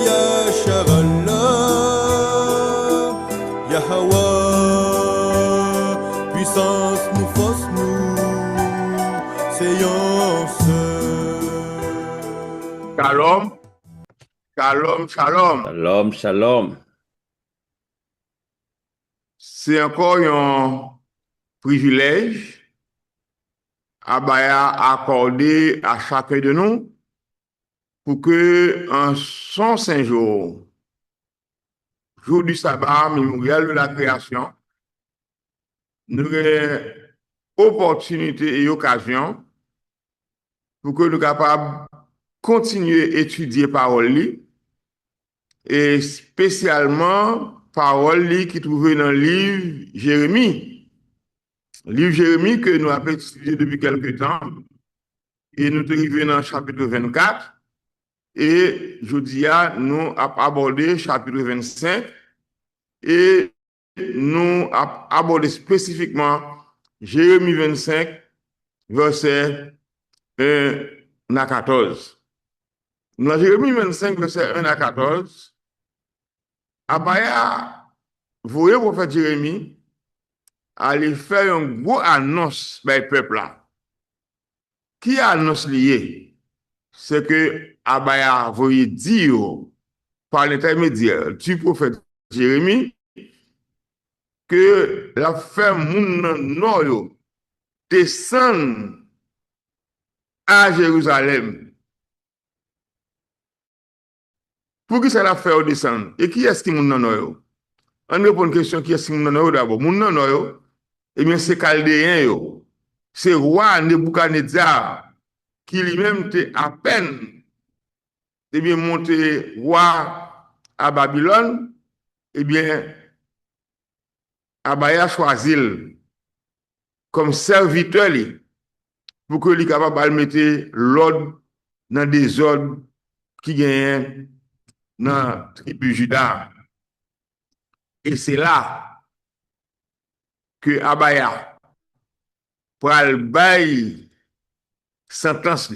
يا شغلة يا هوا puissance nous force nous séance. Shalom, shalom, shalom. Shalom, shalom. C'est encore un privilège accordé à chacun de nous pour que en 105 jours, jour du sabbat, mémorial de la création, nous ayons opportunité et occasion pour que nous soyons capables de continuer à étudier parole et spécialement parole qui trouvée dans le livre Jérémie. Livre Jérémie que nous avons étudié depuis quelques temps et nous sommes arrivés dans le chapitre 24 et jeudi nous avons abordé le chapitre 25 et nous avons abordé spécifiquement Jérémie 25 verset 1 à 14. Dans Jérémie 25 verset 1 à 14, Abaya, voyez le prophète Jérémie aller faire une grosse annonce par le peuple là. Qui annonce lié? C'est que Abaya voyait dire par l'intermédiaire du prophète Jérémie que la femme moun descend à Jérusalem. Pour qui ça la fait descendre? Et qui est-ce qui moun nan yo? On répond une question, qui est-ce qui moun nan yo d'abord? Moun nan yo, eh bien c'est Chaldéen yo. C'est roi Nebuchadnezzar qui lui-même était à peine eh bien monté roi à Babylone, eh bien Abaya choisit comme serviteur pour que lui capable de mettre l'ordre dans des ordres qui gagnent dans la tribu Juda. Et c'est là que Abaya pral bay sentence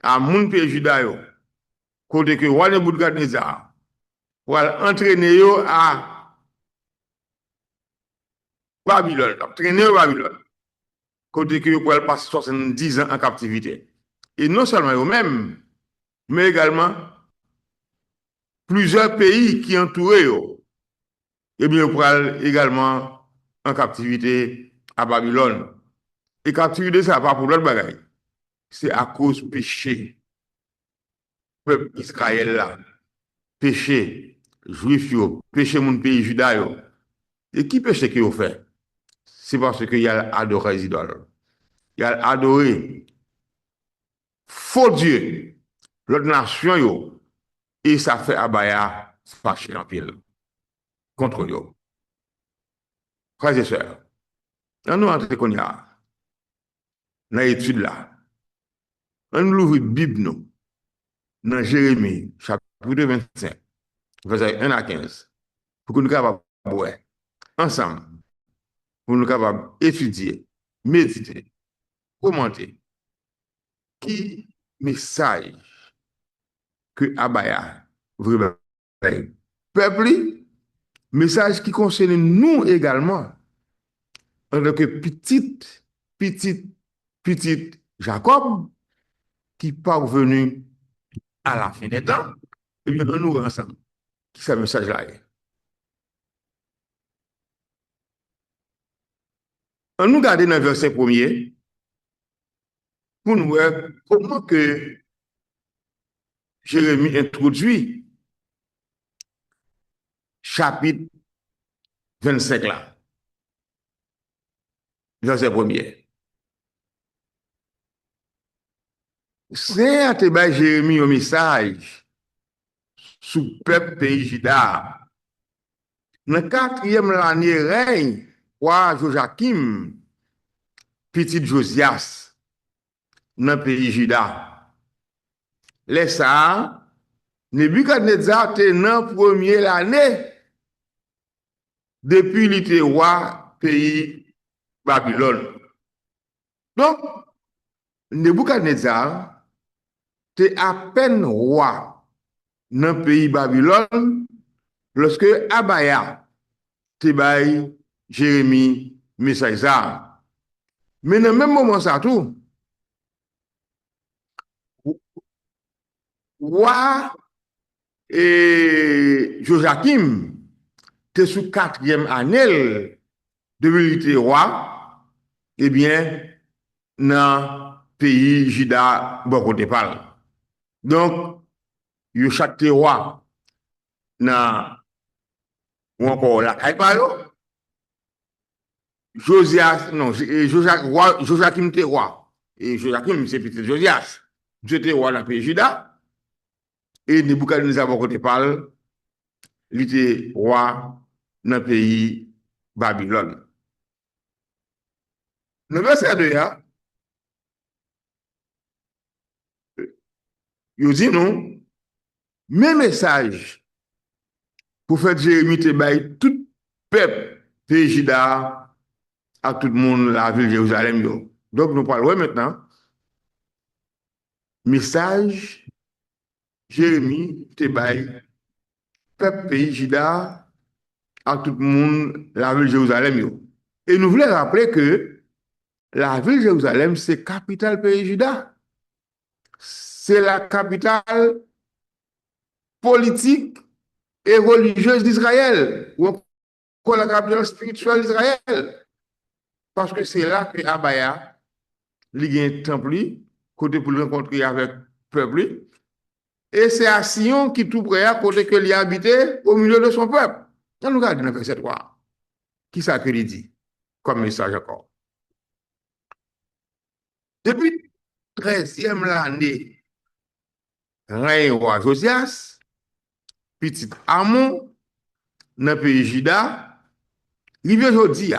à moun pays Juda yo côté que roi Nebuchadnezzar pral entraîner yo à Babylone, entraîner au Babylone côté que yo pral passer 70 ans en captivité. Et non seulement eux-mêmes, mais également plusieurs pays qui entourent eux, et bien pral également en captivité à Babylone. Et captivité, ça pas pour l'autre bagaille. C'est à cause du péché. Peuple Israël là, péché, juif yo, péché mon pays Juda yo. Et qui péché qu'ils ont fait? C'est parce qu'il y a adoré les idoles. Il y a adoré faux Dieu, l'autre nation yo. Et ça fait Abaya fâché en pile contre eux. Frères et sœurs, on nous entre qu'on y a dans l'étude là. On nous ouvre la Bible nous, dans Jérémie, chapitre 25, verset 1 à 15, pour que nous capables ouais, ensemble, pour nous capables étudier, méditer, commenter, qui message que Abaya veut peuple, message qui concerne nous également, en tant que petit Jacob, qui parvenu à la fin des temps, et bien nous ensemble, qui ce message-là est. On nous garde dans le verset premier, pour nous voir comment que Jérémie introduit chapitre 25 là. Verset premier. C'est à te bas Jérémie un message sous peuple pays Juda. Dans la 4e année règne roi Joachim, petit Josias, dans le pays Juda. Laisse ça, Nebuchadnezzar était dans la première année depuis qu'il était roi pays Babylone. Donc, Nebuchadnezzar te à peine roi dans le pays Babylone lorsque Abaya te bail Jérémie message ça. Mais dans le même moment ça tout, roi et Joachim te sous quatrième année de milité roi, eh bien, dans le pays Juda, bon côté parle. Donc, yo chaque roi dans ou encore la Kaipalo, Josias, non, Joachim était roi. Et Joachim, c'est petit Josias. J'étais roi dans le pays Juda. Et Nebuchadnezzar, bon côté parle, il était roi dans le pays Babylone. Le verset 2, il dit non, mes messages pour faire Jérémie te bail tout peuple pays Juda à tout le monde la ville de Jérusalem. Yo. Donc nous parlons maintenant message Jérémie te bail peuple pays Juda à tout le monde la ville de Jérusalem. Yo. Et nous voulons rappeler que la ville de Jérusalem c'est capitale pays Juda. C'est la capitale politique et religieuse d'Israël, ou encore la capitale spirituelle d'Israël. Parce que c'est là que Abaya, il y a un temple, côté pour le rencontrer avec le peuple. Et c'est à Sion qui tout près, côté que il a habité au milieu de son peuple. On nous regarde dans le verset 3. Qui ça que il dit comme message encore? Depuis 13e l'année, règne roi Josias, petit Amon, dans le pays Juda, il vient aujourd'hui,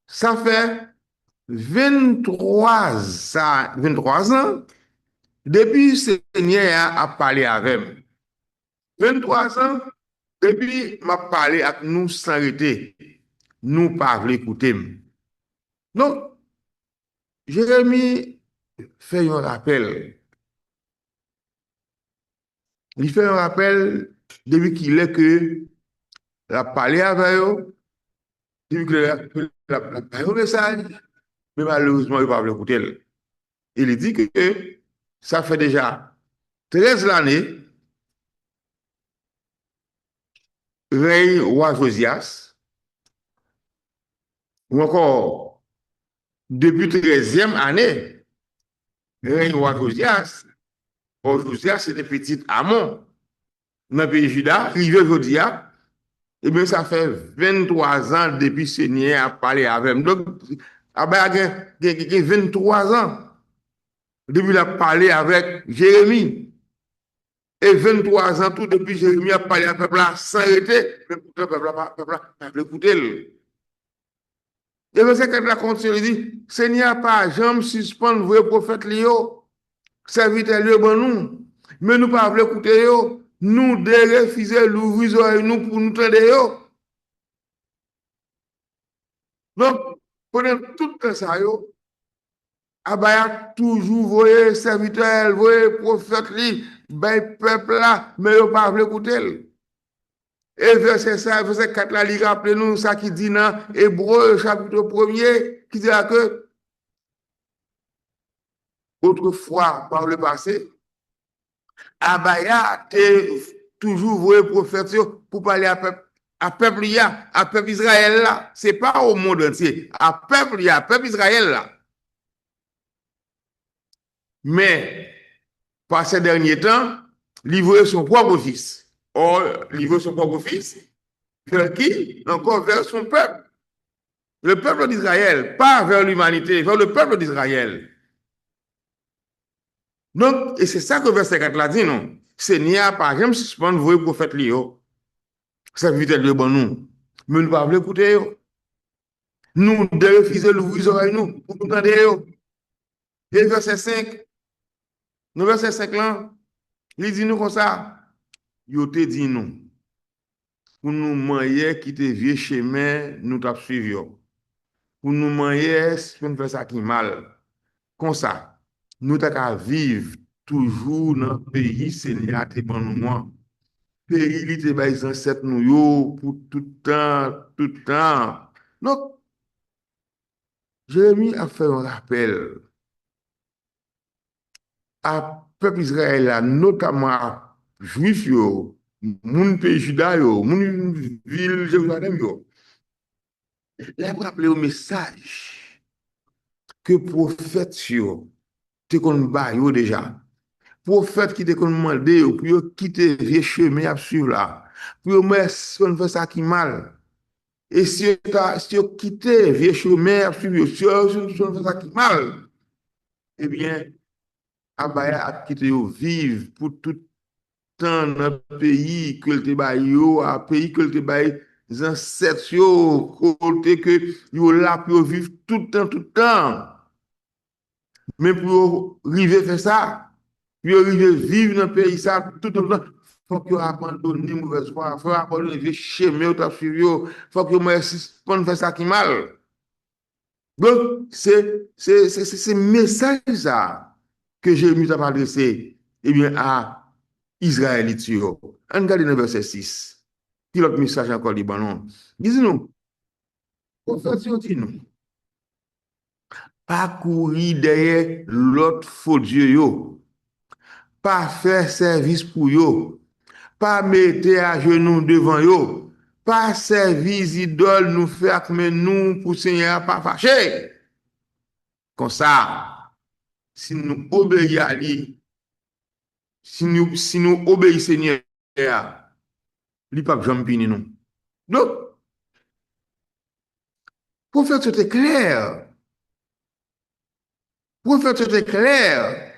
ça fait 23 ans depuis que Seigneur a parlé avec moi. 23 ans depuis m'a parlé avec nous sans arrêter. Nous pas écouter. Donc, Jérémie fait un rappel. Il fait un rappel depuis qu'il est que la parlé avec eux, depuis qu'il a parlé un message, mais malheureusement, il ne va pas écouter. Il dit que ça fait déjà 13 années, règne roi Josias, ou encore depuis 13e année, règne roi Josias. Josias, c'était petit Amon, dans le pays Juda, arrivé aujourd'hui, et bien ça fait 23 ans depuis que Seigneur a parlé avec moi. Donc, il y a 23 ans depuis qu'il a parlé avec Jérémie. Et 23 ans tout depuis Jérémie a parlé à peuple là sans arrêter, mais pourtant le peuple n'a pas écouté. Et verset 4 la continue, il dit, Seigneur pas jamais suspendre vos prophètes Léo, serviteurs Léo bon nous, mais nous pas voulons écouter yo, nous de refuser l'ouvrir oreilles nous pour nous tendre yo. Donc, pendant tout ça yo, Abaya toujours voyé serviteur, voyé prophète li, ben peuple là, mais yo pas voulons écouter. Et verset 4 là, il rappelle nous ça qui dit dans Hébreu chapitre 1er, qui dit que autrefois, par le passé, Abaya a toujours voué prophète pour parler à peuple Israël là. Ce n'est pas au monde entier, à peuple Israël là. Mais, par ces derniers temps, il voulait son propre fils. Or, il veut son propre fils. Vers qui? Encore vers son peuple. Le peuple d'Israël, pas vers l'humanité, vers le peuple d'Israël. Donc, et c'est ça que verset 4 là dit, non? Seigneur, par exemple, suspendre vos prophètes Léo, serviteurs de bon nous, mais nous ne pouvons pas écouter. Nous devons refuser l'ouvrir oreilles nous, pour nous entendre. Et verset 5, le verset 5 là, il dit nous comme ça, il te dit nous, pour nous manier qui te vieux chemin, nous t'as suivi. Pour nous manier, si on fait ça qui mal, comme ça, nous t'as qu'à vivre toujours dans le pays, Seigneur, te ban nous moi. Pays, il te bail ancêtres nous yo pour tout temps, tout temps. Donc, Jérémie a fait un rappel à peuple Israël, là, notamment à Juifs, yo, moun pays Juda, yo, moun ville Jérusalem, yo. Là, pour rappeler au message que prophète, yo, te kon ba yo déjà. Prophète qui te kon demandé, yo, pour yo quitter vieux chemin à suivre là. Pour yo mettre son fait ça qui mal. Et si yo quitter vieux chemin à suivre, si yo fait ça qui mal, eh bien, Abaya a quitté yo vivre pour tout temps dans le pays que le te yo, un pays que le te bail ancêtres yo, côté que yo là pour vivre tout le temps, tout le temps. Mais pour arriver à faire ça, pour arriver à vivre dans le pays ça tout le temps, faut que vous abandonnez mauvaise foi, faut abandonner les chemins où suivi, faut que vous faire ça qui mal. Donc, c'est message ça que Jérémie t'a adressé eh bien, à Israélites. On regarde dans le verset 6. Puis l'autre message encore Libanon. Dis-nous, prophète, dis-nous, pas courir derrière l'autre faux Dieu, yo, pas faire service pour yo, pas mettre à genoux devant yo, pas service idole nous faire mais nous pour Seigneur pas fâché. Comme ça, si nous obéissons à lui, si nous obéissons Seigneur, lui pas jamais puni nous. Donc, prophète c'était clair. Prophète c'était clair.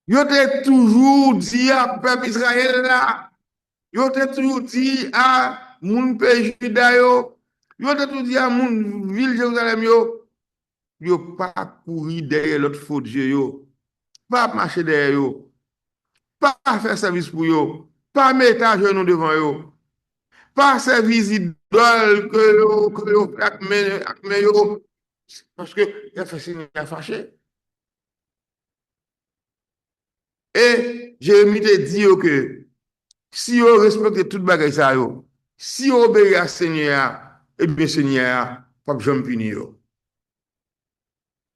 Yo t'ai toujours dit à peuple Israël là, yo t'ai toujours dit à moun pays Juda yo t'ai toujours dit à moun ville Jérusalem yo pas courir derrière l'autre faux Dieu yo, pas marcher derrière yo, pas faire service pour yo, pas mettre à genoux devant yo, pas service idole que yo fait yo, parce que il a fait signe à fâché. Et Jérémie te dit que si vous respectez toute bagaille ça yo, si vous obéissez à Seigneur, eh bien Seigneur, pas jamais punir yo.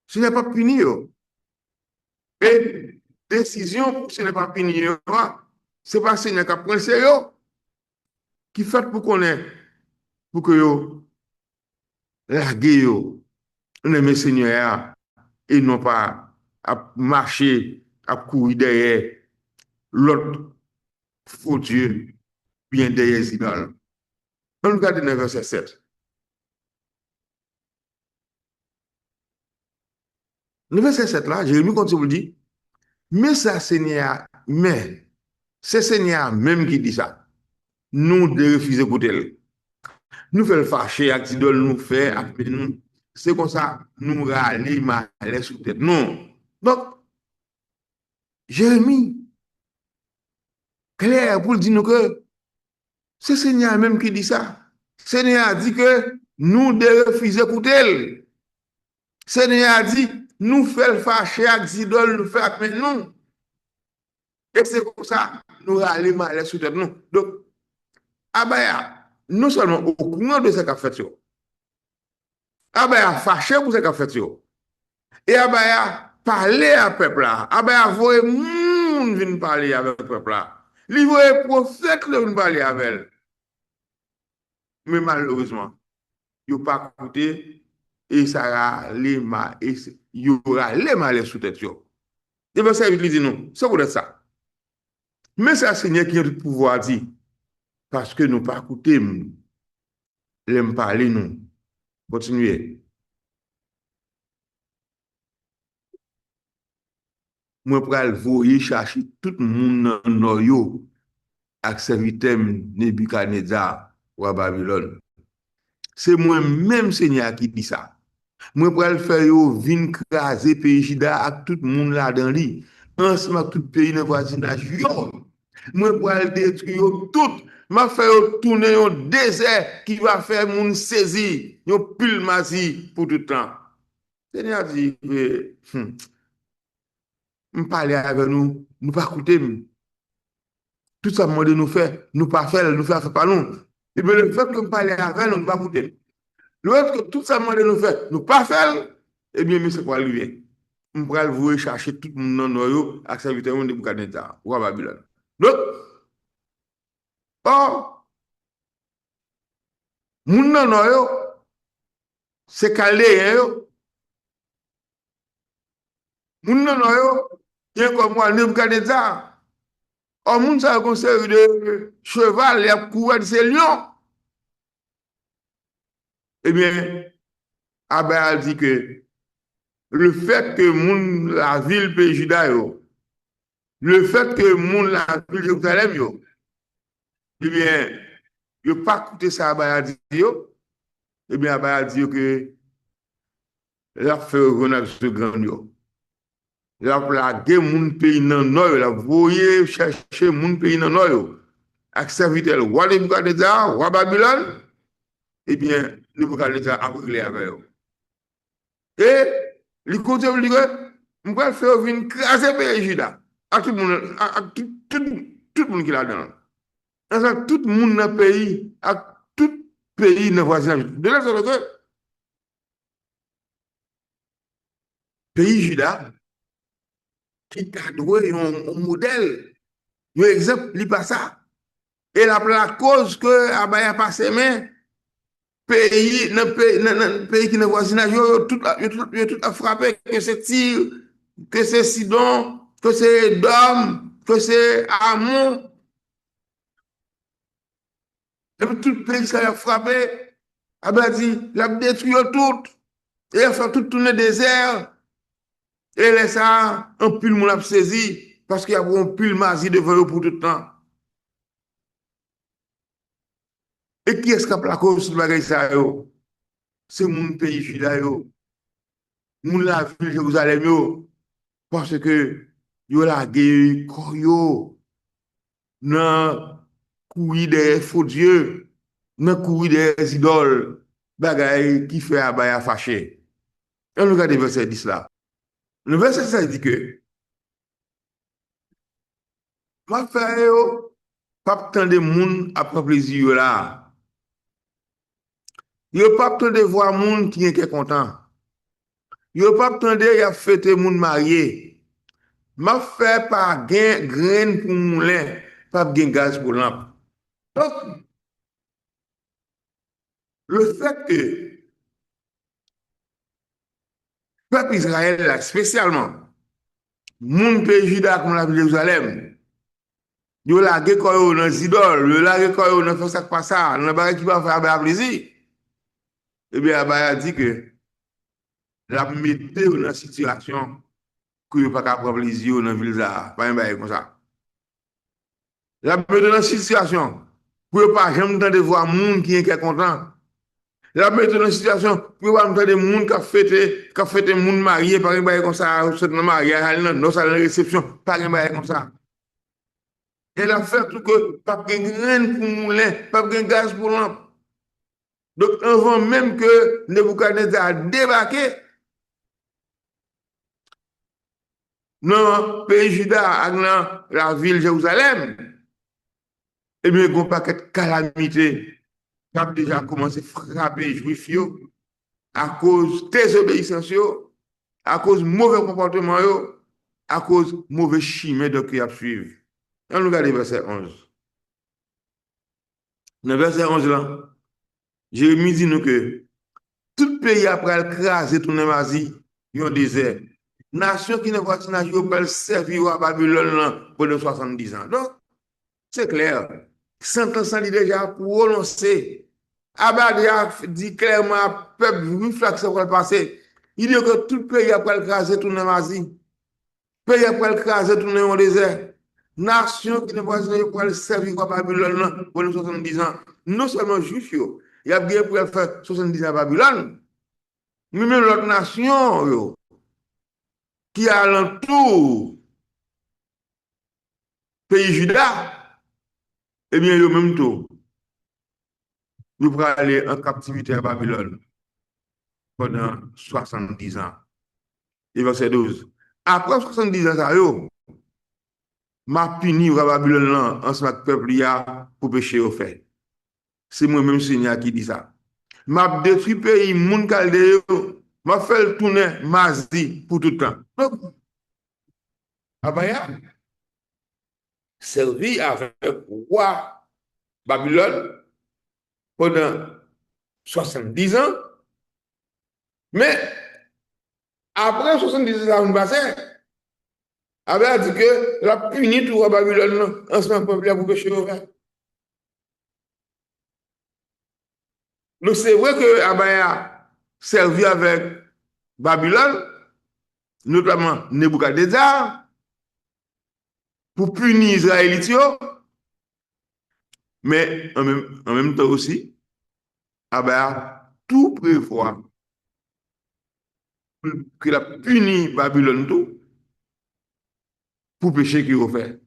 Seigneur pas punir yo. Et décision pour Seigneur pas punir yo, c'est pas Seigneur qui prend sérieux, qui fait pour connaître pour que yo larguer yo, on aime Seigneur et non pas à marcher, à courir derrière l'autre faux Dieu, bien derrière les idoles. On regarde dans le verset 7. Le verset 7 là, Jérémie continue de dire, mais ça Seigneur, mais c'est Seigneur même qui dit ça. Nous de refuser écouter. Nous faisons fâcher avec l'idole, nous fait avec nous. C'est comme ça, nous râler, malais sous tête. Non. Donc, Jérémie, clair pour dire nous que c'est Seigneur même qui dit ça. Seigneur a dit que nous de refuser écouter. Seigneur a dit, nous faisons fâcher avec l'idole, nous fait avec nous. Et c'est comme ça, nous râler, malais sous tête. Non. Donc, Abaya, non seulement au courant de ce qu'a fait, Abaya fâché pour ce qu'a fait, et Abaya parler à peuple là, Abaya voye moun vin parler avec peuple là, li voye prophète vin parler avec elle. Mais malheureusement, il n'a pas écouté et ça a les mal, et il y aura les malais sous tête. Et bien ça, il dit non, c'est pour ça. Mais c'est le Seigneur qui a le pouvoir dit, parce que nous pas écouté, l'aime parler nous. Continuez. Moi, pour aller voyer chercher tout le monde dans Noyo, avec serviteur Nebuchadnezzar ou à Babylone. C'est moi-même, Seigneur, qui dit ça. Moi, pour aller faire yo, vin craser pays Juda avec tout le monde là dans lui. Ensemble avec tout le pays dans le voisinage. Yo! Moi, pour aller détruire tout. Ma fait tourner un désert qui va faire moun saisir, yon pile mazi pour tout le temps. Seigneur dit que, me parler avec nous, nous pas écouter. Tout ça demande nous faire, nous pas faire, nous faire pas nous. Et bien le fait que me parler avec nous, nous pas écouter. Le fait que tout ça demande nous faire, nous pas faire, eh bien, mais c'est quoi arriver? On va vous chercher tout le monde dans nos avec serviteur de Boucaneta ou à Babylone. Donc, or, moun nan yo, c'est calé, yo. Moun nan yo, qui est comme moi, Nebuchadnezzar. Or, moun sa yon série de cheval, il y a couru, c'est lion. Eh bien, Abba a dit que le fait que moun la ville pays Juda yo, le fait que moun la ville Jérusalem yo, eh bien, yo pas écouté ça Abba a dit yo, eh bien, Abba a dit que la fait revenir ce grand yo. La plagué moun pays nan noy, la voye chercher moun pays nan noy, avec serviteur roi Nebuchadnezzar, roi Babylone, eh bien, Nebuchadnezzar a réglé avec eux. Et, les côtés, on dit que, on va faire venir craser pays Juda, à tout le monde, à tout le monde qui l'a dedans. Tout le monde dans le pays, à tout pays dans le voisinage. De là, c'est que, pays Juda, qui a doué un modèle, un exemple, il pas ça. Et la cause que Abaya passé, mais pays, pays qui ne voisinage, tout a frappé, que c'est Tyr, que c'est Sidon, que c'est Dom, que c'est Amon. Et puis tout le pays qui a frappé, Abaya dit, il a détruit tout. Et il a fait tout tourner désert. Et là, ça, un pile moun a saisi, parce qu'il y a un pile mazi devant eux pour tout le temps. Et qui est-ce qui a la cause de bagay ça yo? C'est mon pays Juda yo. Moun la ville Jérusalem yo. Parce que yo la gué yo nan courir des faux dieux, nan courir des idoles, bagay qui fait Abaya fâché. Et on regarde le verset 10 là. Le verset 10 dit que ma frère yo pas tant de moun a prendre plaisir yo là. Yo pas tant de voir moun qui est content. Yo pas tant de y a fêté moun marié. Ma fait pas gain grain pour moulin, pas gain gaz pour lampe. Donc le fait que peuple Israël là spécialement moun pays Juda comme la ville de Jérusalem, yo la gè koyo dans idole, yo la gè koyo dans fait ça pas ça, dans bagay qui va faire plaisir. Eh bien Abaya dit que la mettait dans une situation que vous pas prendre plaisir dans la ville là, pas un bail comme ça. La mettait dans une situation pour ne pas jamais entendre voir monde qui est content. La mettait dans une situation pour pas entendre monde qui a fêté monde marié par un bail comme ça, c'est dans mariage, non ça dans réception, par un bail comme ça. Elle a fait tout que pas de grain pour moulin, pas de gaz pour lampe. Donc avant même que Nebuchadnezzar a débarqué dans le pays Juda, dans la ville Jérusalem, eh bien, il y a un paquet de calamités qui a déjà commencé à frapper les Juifs à cause de désobéissance, à cause de mauvais comportement, à cause de mauvais chimie qui a suivi. On regarde le verset 11. Dans le verset 11, là, Jérémie dit nous que tout pays après écraser tout le Asie, il y a un désert. Nation qui ne voit pas nation peut servir à Babylone pendant 70 ans. Donc, c'est clair. Sentence est déjà prononcée. Abba dit clairement, peuple juif, que ça va passer. Il dit que tout pays après écraser tout le Asie. Pays après écraser tout le désert. Nation qui ne voit pas nation servir à Babylone pendant 70 ans. Non seulement juif, il y a bien pour faire 70 ans à Babylone, mais même l'autre nation, qui est alentour pays Juda, eh bien, le même temps, nous pourrons aller en captivité à Babylone pendant 70 ans. Et verset 12. après 70 ans, ça yo, m'a puni roi Babylone là, ensemble avec peuple ya pour péché au fait. C'est moi-même Seigneur qui dit ça. M'a détruit pays moun Chaldéen, m'a fait le tourner Mazi pour tout le temps. Donc, Abaya servi avec roi Babylone pendant 70 ans, mais après 70 ans passé, Abaya dit que la puni tout roi Babylone en ce moment peuple pour péché au fait. Donc c'est vrai que Abaya servi avec Babylone, notamment Nebuchadnezzar, pour punir Israélites, mais en même temps aussi, Abaya tout prévoit qu'il a puni Babylone tout pour péché qu'il a fait.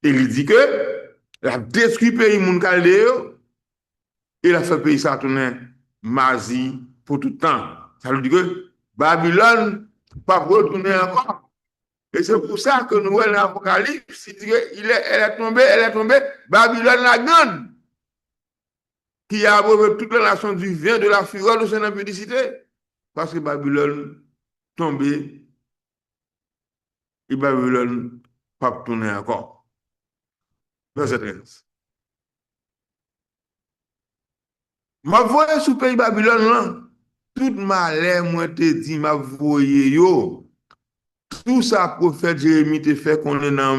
Et il dit que il a détruit le pays moun Chaldéen, il a fait le pays ça tourner Mazi pour tout le temps. Ça veut dire que Babylone ne pas retourner encore. Et c'est pour ça que nous voyons l'Apocalypse, il dit qu'elle est tombée, Babylone la grande, qui a abreuvé toute la nation du vin, de la fureur, de son impudicité. Parce que Babylone tombée, et Babylone pas tourner encore. Verset 13. Ma voyé sous pays Babylone, là, tout malheur, moi te dit, ma voyé yo. Tout ça, prophète Jérémie te fait qu'on est dans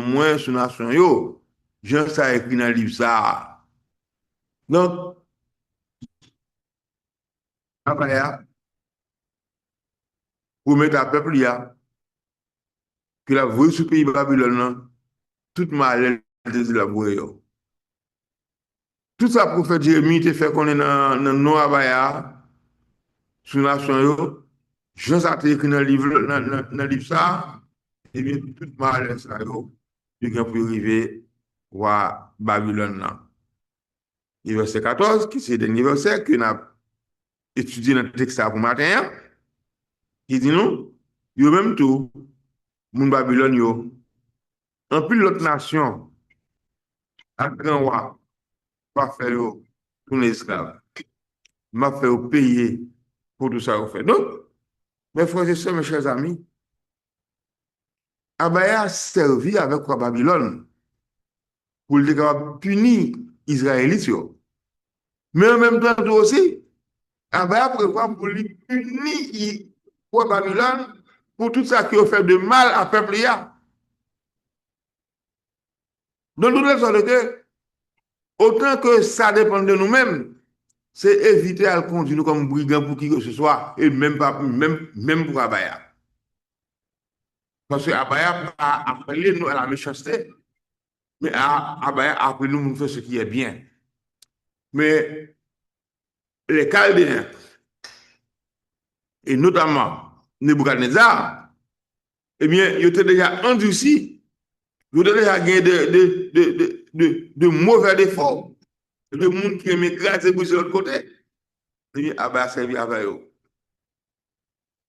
moins sous nation yo. Jean ça écrit dans le livre ça. Donc, Abaya, pour mettre à peuple, que la voie sous pays Babylone, tout malheur de la voie yo. Tout ça, prophète Jérémie te fait qu'on est dans non Abaya, sous nation yo. Jean ça écrit dans le livre ça. Et bien, tout malheur ça yo, il y a pour arriver à Babylone là. Et verset 14, qui c'est le dernier verset que nous avons étudié dans le texte pour matin, qui dit nous, yo même tout, moun Babylone yo, en plus l'autre nation, à grand roi, va faire yo, pour les esclaves, m'a fait yo payer pour tout ça qu'on fait. Donc, mes frères et sœurs, mes chers amis, Abaya a servi avec roi Babylone pour le punir Israélites yo. Mais en même temps aussi, Abaya prévoit pour lui punir roi Babylone pour tout ça qui a fait de mal à peuple. Donc, nous devons dire que, autant que ça dépend de nous-mêmes, c'est éviter à le conduire comme brigand pour qui que ce soit, et même pour Abaya. Parce que Abaya a appelé nous à la méchanceté, mais Abaya a appelé nous à faire ce qui est bien. Mais les Chaldéens, et notamment Nebuchadnezzar, eh bien, ils étaient déjà endurcis, ils étaient déjà gagné de mauvais défauts, de monde qui aimait craser de l'autre côté. Eh bien, Abba a servi avec eux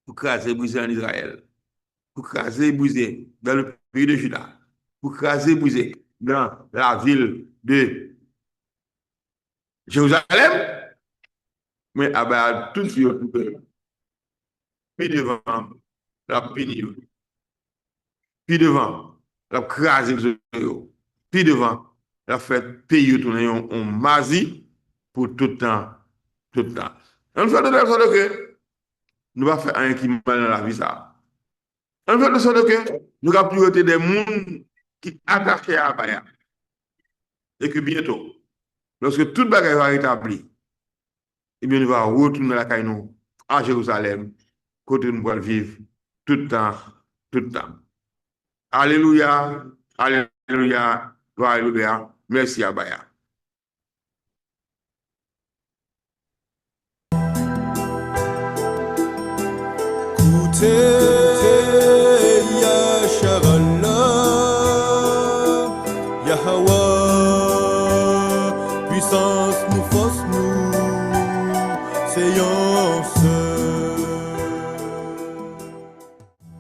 pour craser briser en Israël, pour craser briser dans le pays de Juda, pour craser briser dans la ville de Jérusalem. Mais Abba a tout fait pour que, puis devant, la puni, puis devant, la craser, puis devant, la fait payer tourner en mazi pour tout le temps, tout le temps. On fait de telle sorte que nous va faire un qui mal dans la vie ça. On fait de sorte que nous avons priorité des gens qui attachés à Abaya. Et que bientôt, lorsque toute bagaille va rétablir, eh bien, nous allons retourner la caille nous à Jérusalem, côté nous allons vivre tout le temps, tout le temps. Alléluia, alléluia, alléluia. Merci Abaya. Écoutez